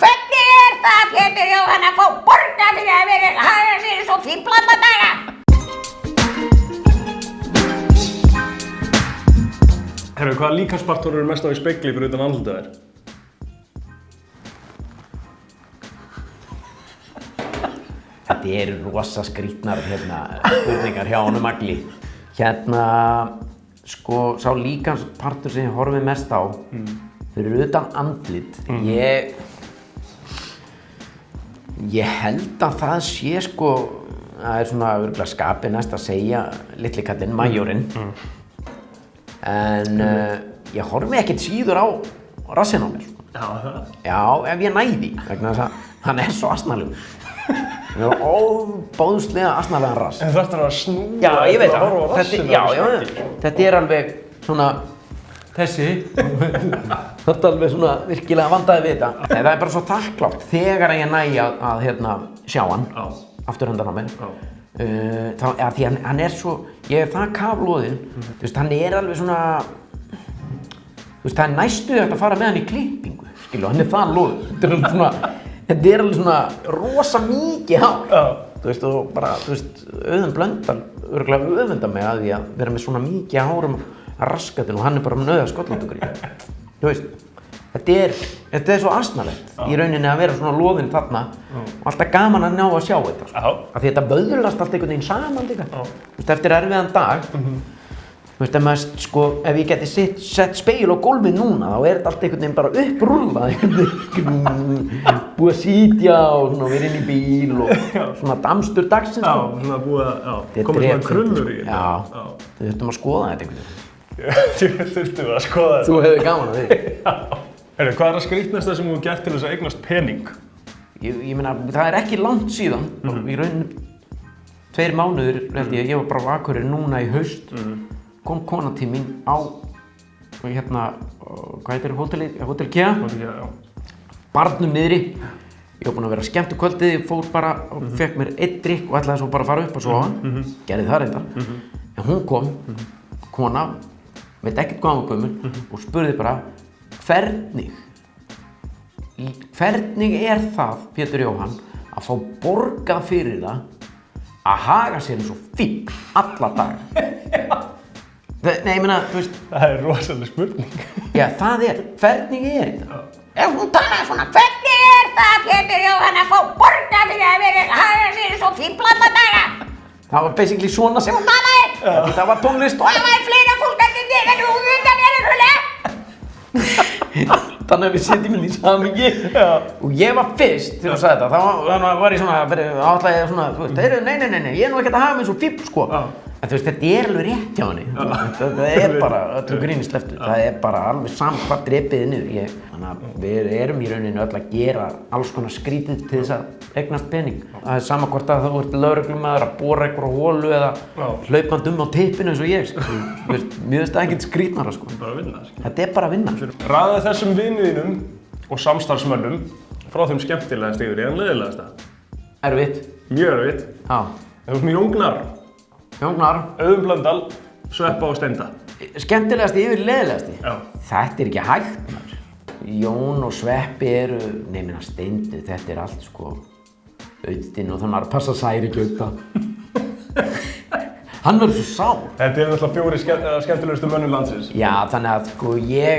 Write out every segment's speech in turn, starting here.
hvernig það, Pétur Jóhann, að fá borga fyrir að vera að haga sér svo fíflanda daga? Herru, hvaða líkamspartur eru mest á í spegli fyrir utan andlitið þér? Þetta eru rosa skrítnar spurningar hjá honum Agli. Sko, sá líkamspartur sem ég horfi mest á fyrir utan andlit, ég held að það sé sko, það er svona örugglega skapi næst að segja litli kallinn, majórinn. En ég horfi ekkert síður á rassinn á mér. Já, það? Já, ef ég næði, vegna þess að hann er svo asnalegur. Hann er óbóðslega asnalegan rass. En þarftu að snúa Já, ég veit að horfa á rassinn á þetta er alveg svona, þessi, þetta er alveg svona virkilega vandaði við þetta. Það er bara svo þakklátt þegar ég næ að sjá hann, afturhandan á mér. Því hann er svo, ég er það kafloðinn, þú veist, hann er alveg svona, þú veist, það er næstu að fara með hann í klippingu, skilu, hann er það loðinn. Þetta er alveg svona rosa mikið hár, þú veist, og bara, þú veist, Auðun Blöndal örugglega öfundar mig að því að vera með svona mikið hárum að raskatinn og hann er bara með nauða Skotlandugrín. Þú veist, þetta er svo asnalegt í rauninni að vera svona loðinn þarna og alltaf gaman að ná að sjá þetta, sko. Af því þetta vöðlast allt einhvern veginn saman líka. Þú veist, eftir erfiðan dag, þú veist, ef ég geti sett speil á gólfið núna, þá er þetta allt einhvern veginn bara upprúllað, búið að sitja og svona verið inn í bíl og svona damstur dagsins. Já, svona búið að, komið svona krullur í þetta. Já, við þurftum að skoða þetta einhvern veginn. Þurftum að skoða þetta. Þú hefur gaman að því. Heyrðu, hvað er það skrítnasta sem þú hefur gert til þess að eignast pening? Ég meina, það er ekki langt síðan, í rauninni 2 mánuðir, held ég var bara á Akureyri núna í haust, kom kona til mín á, hvað heitir Hótel Kea? Barnum niðri. Ég var búinn að vera skemmt kvöldið, ég fór bara og fekk mér 1 drykk og ætlaði svo bara að fara upp og sofa. Gerði það reyndar. En hún kom, kona, veit ekkert hvað hún var gömul, og spurði bara, hvernig er það, Pétur Jóhann, að fá borgað fyrir það að haga sér eins og fífl alla daga? Nei, ég meina, þú veist... Það er rosaleg spurning. Já, það er, hvernig er þetta? Ef hún talaði svona, hvernig er það, Pétur Jóhann, að fá borga fyrir að vera að haga sér svo fíflanda daga? Það var basically svona sem hún talaði. Það var tónlist og... Það var fleira fólk að þetta en þú undan er rúlega. Þannig að við setjum inn í samhengi. Og ég var fyrst þegar hún sagði þetta. Þá var ég svona, áætlaði svona, þú veist, nei, ég er nú ekkert að hafa mig svo fífl, sko. En þú veist, þetta er alveg rétt hjá henni. Þetta er bara öllu gríni slepptu. Það er bara alveg saman hvað drepiði niður. Þannig að við erum í rauninni öll að gera alls konar skrítið til þess að eignast pening. Það er sama hvort að þú ert lögreglumaður að bora einhverja holu eða hlaupandi á tippinu eins og ég. Mér finnst það ekkert skrítnara, sko. Bara að vinna, sko. Þetta er bara að vinna. Raðaðu þessum viniðinum og samstarfsmönnum frá þeim skemmtilegasta yfir í þann leiðilegasta. Erfitt. Mjög erfitt. Já. Þú ert með Jóngnar, Auðun Blöndal, Sveppa og Steinda. Skemmtilegasti yfir leiðilegasti? Já. Þetta er ekki hægt, maður. Jón og Sveppi eru, minna Steindi, þetta er allt, sko, Auðinn og þannig að passa særi ekki auðvitað. Hann verður svo sár. Þetta er náttúrulega 4 skemmtilegustu mönnum landsins. Já, þannig að, sko, ég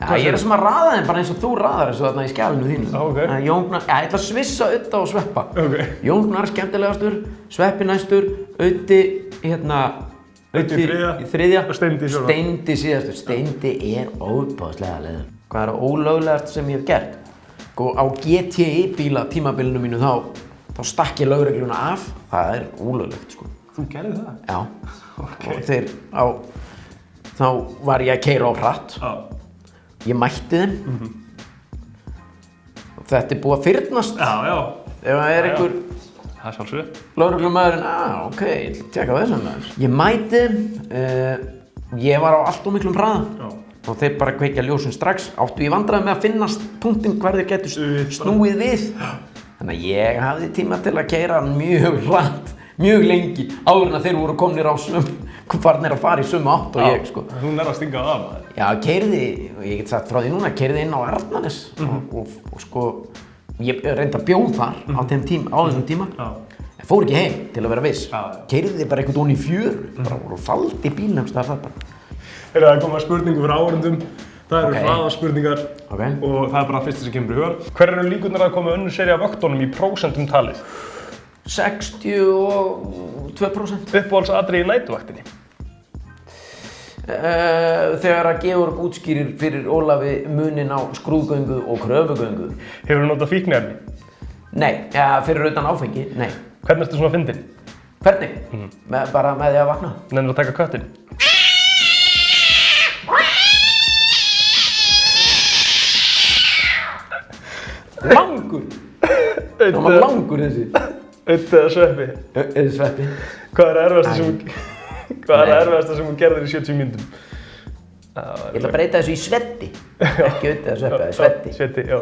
er sem að raða þeim bara eins og þú raðar þessu þarna í skjálinu þínu. Okay. Jóngnar, ég ætla að svissa Audda og Sveppa. Okay. Jóngnar skemmtilegastur, Sveppi næstur, Auddi, Auddi í þriðja og Steindi í fjórða. Steindi síðastur. Steindi er óbáðslega leiður. Hvað er ólöglegast sem ég hef gert? Sko, á GTI-bíla tímabilinu mínu þá stakk ég lögregluna af. Það er ólöglegt, sko. Þú gerði það? Já. Okay. Og þá var ég að keyra á hratt. Ég mætti þeim. Og þetta er búið að fyrnast. Já. Ef það er einhver... Það er sjálfsög. Lögreglumaðurinn, ok, tjekka þessum maður. Ég mætti þeim, ég var á allt of miklum hraða. Og þeir bara kveikja ljósin strax. Áttu í vandræðum með að finnast punktinn hvar þeir getur snúið við. Þannig að ég hafði tíma til að keyra mjög hratt, mjög lengi, áður en að þeir voru komnir á farnir að fara í sömu átt og ég, sko. Hún að stinga af maður. Já, keyrði, ég get sagt frá því núna, keyrði inn á Arnarnes og sko, ég reyndi að bjóð þar á þessum tíma. En fór ekki heim til að vera viss. Keyrði bara einhvern veginn í fjöru, bara og faldi bílnum það bara. Það er komað spurningu fyrir áhorfendum. Það eru hraðaspurningar og það er bara fyrsta sem kemur í hugann. Hver eru líkurnar að koma önnur sería af vöktunum í prósentum talið? 62%. Uppáhaldsatriði í næturvaktinni? Þegar að Georg útskýrir fyrir Ólafi munin á skrúðgöngu og kröfugöngu. Hefurðu notað fíkniefni? Nei, fyrir utan áfengi, nei. Hvernig ertu svona fyndinn? Hvernig? Bara með því að vakna. Nennirðu að taka köttinn? Langur! Það var langur þessi. Utt eða sveppi? Eða sveppi. Hvað er erfiðasta sem hún gerðir í 70 mínútum? Ég ætla að breyta þessu í svetti. Ekki utt eða sveppi, eða svetti. Svetti, já.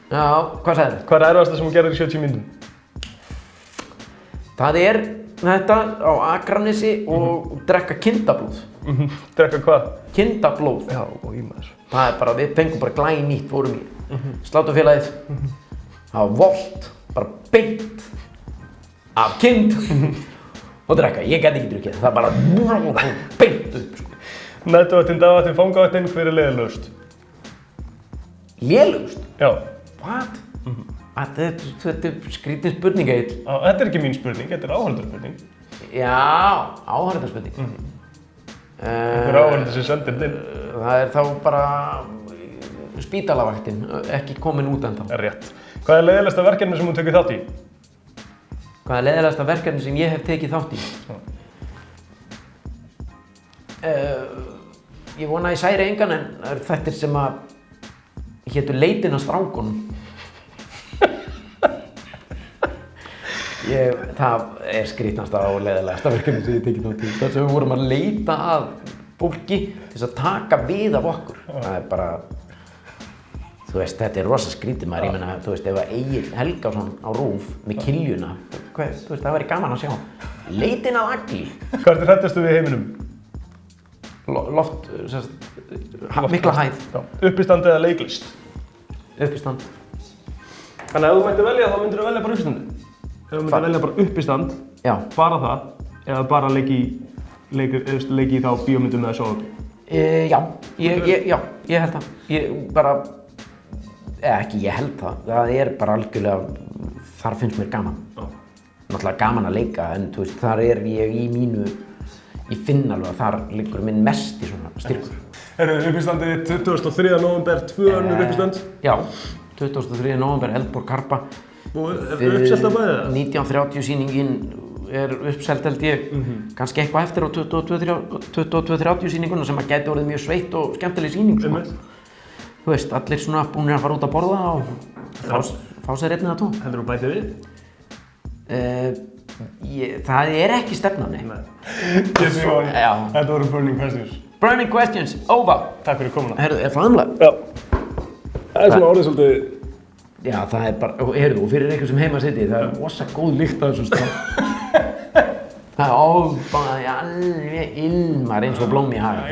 Já, hvað sagði þið? Hvað er erfiðasta sem hún gerðir í 70 mínútum? Það er þetta á Akranesi og drekka kindablóð. Drekka hvað? Kindablóð. Já, og í maður. Það er bara, við fengum bara glænýtt, fórum í Sláturfélagið. Það var volt, bara beint af kind og drekka. Ég gæti ekki drukkið, það bara beint upp, sko. Næturvaktin, dagvaktin, fangavaktin, hver er leiðilegust? Lélugust? Já. What? Þetta er skrítin spurning, Egill. Þetta er ekki mín spurning, þetta er áhorfendarspurning. Já, áhorfendarspurning. Þetta er áhorfendur sem sendir inn. Það er þá bara spítalavaktin, ekki komin út ennþá. Rétt. Hvað er leiðilegasta verkefni sem hún tekur þátt í? Hvað er leiðilegasta verkefni sem ég hef tekið þátt í? Ég vona að ég særi engan, en það eru þættir sem að hétu Leitin að strákunum. Það er skrítnasta og leiðilegasta verkefni sem ég tekið þátt í. Það sem við vorum að leita að fólki til þess að taka við af okkur. Það er bara, þú veist, þetta er rosa skrítið maður. Ég meina, þú veist, ef að Egill Helgason á RÚV með Kiljuna, þú veist, það væri gaman að sjá. Leitin að Agli. Hvað ertu hræddastu við í heiminum? Loft, mikla hæð. Uppistand eða leiklist? Uppistand. Þannig að ef þú mættir velja, þá myndir þú velja bara uppistandi? Ef þú myndir velja bara uppistand, bara það, eða bara leiki í þá bíómyndum eða sjónvarpi? Já, ég held það. Ekki ég held það. Það er bara algjörlega, þar finnst mér gaman. Náttúrulega gaman að leika, en þú veist, þar er ég í mínu, ég finn alveg að þar liggur minn mesti svona styrkur. Uppistandi 23. nóvember, 2 önnur uppistand? Já, 23. nóvember, Eldborg Karpa. Og er uppselt að bæða það? 1930 sýningin er uppselt held ég, kannski eitthvað eftir á 22-30 sýninguna sem að gæti orðið mjög sveitt og skemmtileg sýning, sko. Þú veist, allir svona búinir að fara út að borða og fá sér einn eða 2. Heldur þú bætið við? Það er ekki stefnan, nei. Þetta voru Burning Questions. Burning Questions, over. Takk fyrir komuna. Herðu, er það amlega? Já. Það er svona orðið svolítið. Já, það er bara, heyrðu, og fyrir einhver sem heima sitji, það er rosa góð lykt af þessum stað. Það er bara alveg ilmar eins og blóm í haga.